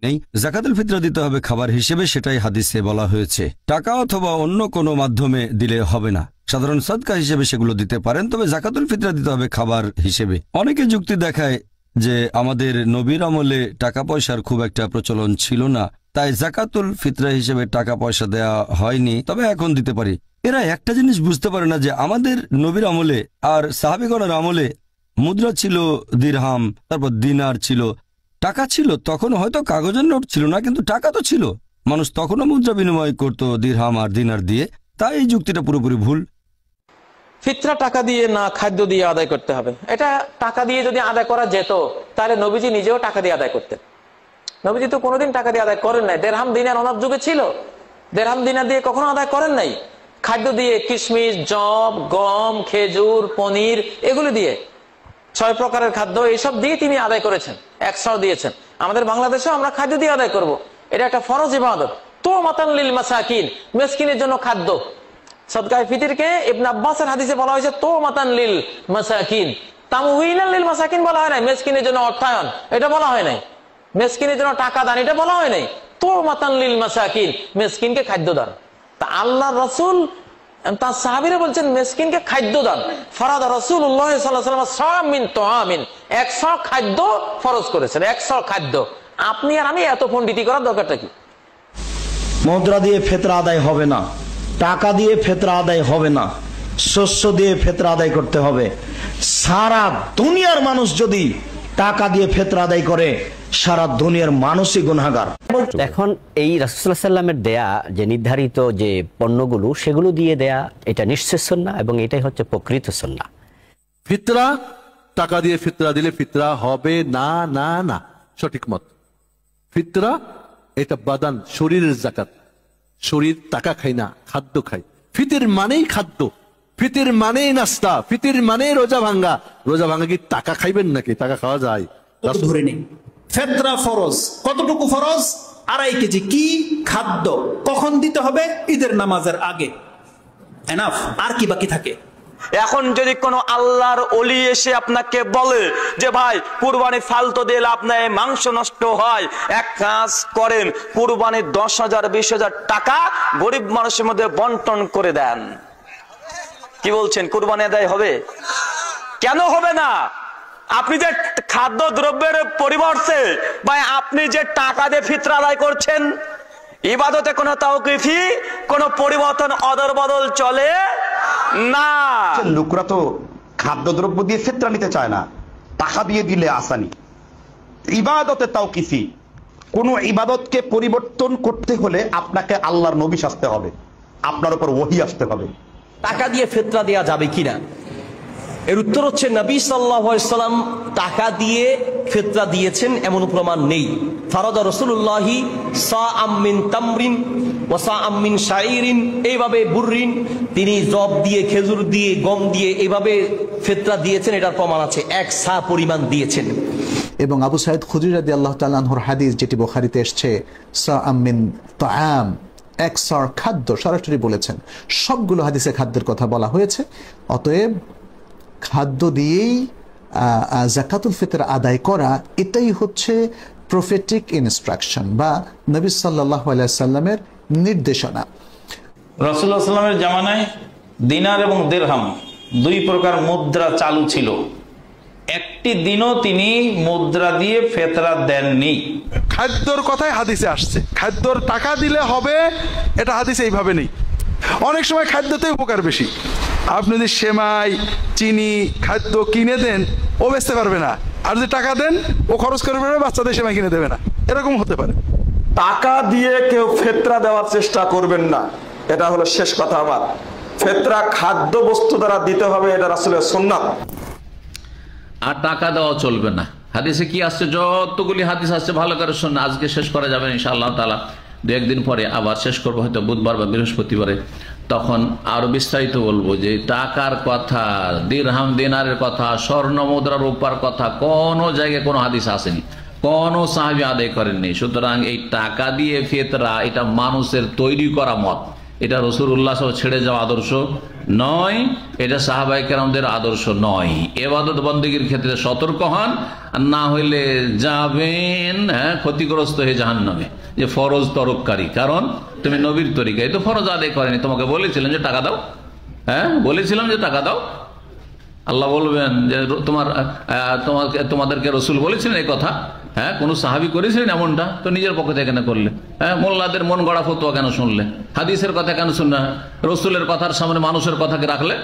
নেই। যাকাতুল ফিতরা দিতে হবে খাবার হিসেবে, সেটাই হাদিসে বলা হয়েছে। টাকা অথবা অন্য কোনো মাধ্যমে দিলে হবে না। সাধারণ সাদকা হিসেবে সেগুলো দিতে পারেন, তবে যাকাতুল ফিতরা দিতে হবে খাবার হিসেবে। অনেকে যুক্তি দেখায় যে আমাদের নবীর আমলে টাকা পয়সার খুব একটা প্রচলন ছিল না, তাই যাকাতুল ফিতরা হিসেবে টাকা পয়সা দেয়া হয়নি, তবে এখন দিতে পারি। এরা একটা জিনিস বুঝতে পারে না যে আমাদের নবীর আমলে আর সাহাবীগণের আমলে মুদ্রা ছিল দিরহাম, তারপর দিনার ছিল, টাকা ছিল। তখন হয়তো কাগজের নোট ছিল না, কিন্তু টাকা তো ছিল। মানুষ তখনও মুদ্রা বিনিময় করত দিরহাম আর দিনার দিয়ে। তাই এই যুক্তিটা পুরোপুরি ভুল। ফিতরা টাকা দিয়ে না, খাদ্য দিয়ে আদায় করতে হবে। এটা টাকা দিয়ে যদি আদায় করা যেত তাহলে নবীজি নিজেও টাকা দিয়ে আদায় করতেন। নবীজি তো কোনোদিন টাকা দিয়ে আদায় করেন নাই। দেড়হাম দিনার ওনার যুগে ছিল, দেড়হাম দিনার দিয়ে কখনো আদায় করেন নাই। খাদ্য দিয়ে কিশমিশ, জব, গম, খেজুর, পনির, এগুলো দিয়ে 6 প্রকারের খাদ্য, এইসব দিয়ে তিনি আদায় করেছেন, 100 দিয়েছেন। আমাদের বাংলাদেশেও আমরা খাদ্য দিয়ে আদায় করব, এটা একটা ফরজ ইবাদত। তো মাতান লিল মাসাকিন, মিসকিনের জন্য খাদ্য। সদকায়ে ফিতরকে ইবনে আব্বাসের হাদিসে বলা হয়েছে তো মাতান লিল মাসাকিন, তামউইনান লিল মাসাকিন বলা হয় নাই। মিসকিনের জন্য অর্থায়ন এটা বলা হয় নাই, মিসকিনের জন্য টাকা দান এটা বলা হয় নাই। তো মাতান লিল মাসাকিন, মিসকিনকে খাদ্য দান। তা আল্লাহ রাসূল তার সাহাবীরা বলছেন মিসকিনকে খাদ্য দান। ফরাদা রাসূলুল্লাহ সাল্লাল্লাহু আলাইহি ওয়াসাল্লাম সামিন তুআমিন, 100 খাদ্য ফরজ করেছেন, 100 খাদ্য। আপনি আর আমি এত পণ্ডিতি করার দরকারটা কি? মুদ্রা দিয়ে ফিতরা আদায় হবে না, টাকা দিয়ে ফিতরা আদায় হবে না, শস্য দিয়ে ফিতরা আদায় করতে হবে। সারা দুনিয়ার মানুষ যদি টাকা দিয়ে ফিতরা আদায় করে, সারা দুনিয়ার মানুষই গুনাহগার। এখন এই রাসূলুল্লাহ সাল্লাল্লাহু আলাইহি ওয়াসাল্লামের দেয়া যে নির্ধারিত যে পণ্যগুলো, সেগুলো দিয়ে দেয়া এটা নিশ্চিত সুন্নাহ, এবং এটাই হচ্ছে প্রকৃত সুন্নাহ। ফিতরা টাকা দিয়ে ফিতরা দিলে ফিতরা হবে না, না না, সঠিক মত। ফিতরা এটা বাদান, শরীরের যাকাত। শরীর টাকা খায় না, খাদ্য খায়। ফিতর মানেই খাদ্য, ফিতর মানেই নাস্তা, ফিতর মানেই রোজা ভাঙ্গা। রোজা ভাঙ্গা কি টাকা খাইবেন নাকি? টাকা খাওয়া যায়? ধরে নেই ফিতরা ফরজ। কতটুকু ফরজ? 2.5 কেজি। কি খাদ্য? কখন দিতে হবে? ঈদের নামাজের আগে। এনাফ। আর কি বাকি থাকে? এখন যদি কোনো আল্লাহর ওলি এসে আপনাকে বলে যে ভাই কুরবানি ফালতু দিয়ে লাভ নাই, মাংস নষ্ট হয়, এক কাজ করেন, কুরবানির 10,000 20,000 টাকা গরিব মানুষের মধ্যে বন্টন করে দেন, কি বলছেন? কুরবানি আদায় হবে? কেন হবে না? আপনি যে খাদ্য দ্রব্যের পরিবর্তে বা আপনি যে টাকা দিয়ে ফিতরা আদায় করছেন, ইবাদতে কোনো তাওকিফি, কোনো পরিবর্তন অদল বদল চলে না। লোকরা তো খাদ্যদ্রব্য দিয়ে ফিতরা নিতে চায় না, টাকা দিয়ে দিলে আসানি। ইবাদতে তাওকিফি, কোন ইবাদতকে পরিবর্তন করতে হলে আপনাকে আল্লাহর নবী আসতে হবে, আপনার উপর ওহী আসতে হবে। টাকা দিয়ে ফিতরা দেওয়া যাবে কিনা, এর উত্তর হচ্ছে নবী সাল্লাল্লাহু আলাইহি ওয়াসাল্লাম টাকা দিয়ে ফিতরা দিয়েছেন এমন প্রমাণ নেই। ফারাদা রাসূলুল্লাহি সাআম মিন তামরিন ওয়া সাআম মিন শাইরিন, এইভাবে বুররিন, তিনি জব দিয়ে, খেজুর দিয়ে, গম দিয়ে এইভাবে ফিতরা দিয়েছেন, এটার প্রমাণ আছে। 1 সা পরিমাণ দিয়েছেন। এবং আবু সাঈদ খুদরি রাদিয়াল্লাহু তাআলা আনহুর হাদিস, যেটি বুখারীতে এসেছে, সাআম মিন তাআম, 1 সার খাদ্য, সরাসরি বলেছেন। সবগুলো হাদিসে খাদ্যের কথা বলা হয়েছে। অতএব খাদ্য দিয়েই যাকাতুল ফিতর আদায় করা, এটাই হচ্ছে প্রফেটিক ইনস্ট্রাকশন বা নবী সাল্লাল্লাহু আলাইহি ওয়াসাল্লামের নির্দেশনা। রাসূলুল্লাহ সাল্লাল্লাহু আলাইহি ওয়াসাল্লামের জামানায় দিনার এবং দিরহাম 2 প্রকার মুদ্রা চালু ছিল। একটি দিনও তিনি মুদ্রা দিয়ে ফিতরা দেননি। খাদ্যর কথাই হাদিসে আসছে, খাদ্যর টাকা দিলে হবে, এটা হাদিসে এইভাবে নেই। অনেক সময় খাদ্যতে উপকার বেশি। আপনি যদি সেমাই, চিনি, খাদ্য কিনে দেন, ও বেচতে পারবে না, আর যদি টাকা দেন ও খরচ করে পারবে, বাচ্চাদের সেমাই কিনে দেবে না, এরকম হতে পারে। টাকা দিয়ে কেউ ফিতরা দেওয়ার চেষ্টা করবেন না, এটা হলো শেষ কথা আমার। ফিতরা খাদ্য বস্তু দ্বারা দিতে হবে, এটা রাসূলের সুন্নাত। আর টাকা দেওয়া চলবে না। হাদিসে কি আসছে? যতগুলি হাদিস আসছে ভালো করে শুনুন, আজকে শেষ করা যাবে না ইনশাআল্লাহ তাআলা, 2-1 দিন পরে আবার শেষ করবো, হয়তো বুধবার বা বৃহস্পতিবারে। তখন আরো বিস্তারিত বলবো যে টাকার কথা, দিরহাম দিনারের কথা, স্বর্ণ মুদ্রা রূপার কথা কোনো জায়গায় কোনো হাদিস আসেনি, কোন সাহাবী আদায় করেননি। সুতরাং এই টাকা দিয়ে ফিতরা, এটা মানুষের তৈরি করা মত, এটা রাসূলুল্লাহ সাল্লাল্লাহু আলাইহি ওয়াসাল্লাম ছেড়ে যাওয়া আদর্শ নয়, এটা সাহাবায়ে কেরামদের আদর্শ নয়। ইবাদত বন্দেগীর ক্ষেত্রে সতর্ক হন, আর না হইলে যাবেন ক্ষতিগ্রস্ত হয়ে জাহান্নামে, যে ফরজ তরককারী। কারণ তুমি নবীর তরিকায় তো ফরজ আদায় করেনি, তোমাকে বলেছিলেন যে টাকা দাও, বলেছিলাম যে টাকা দাও। আল্লাহ বলবেন যে তোমাদেরকে রসুল বলেছিলেন এই কথা? কোন সাহাবী করেছিলেন এমনটা? তো নিজের পক্ষ থেকে কেন করলে? মোল্লাদের মন গড়া ফতোয়া কেন শুনলে? হাদিসের কথা কেন শুনলে? রসুলের কথার সামনে মানুষের কথাকে রাখলে?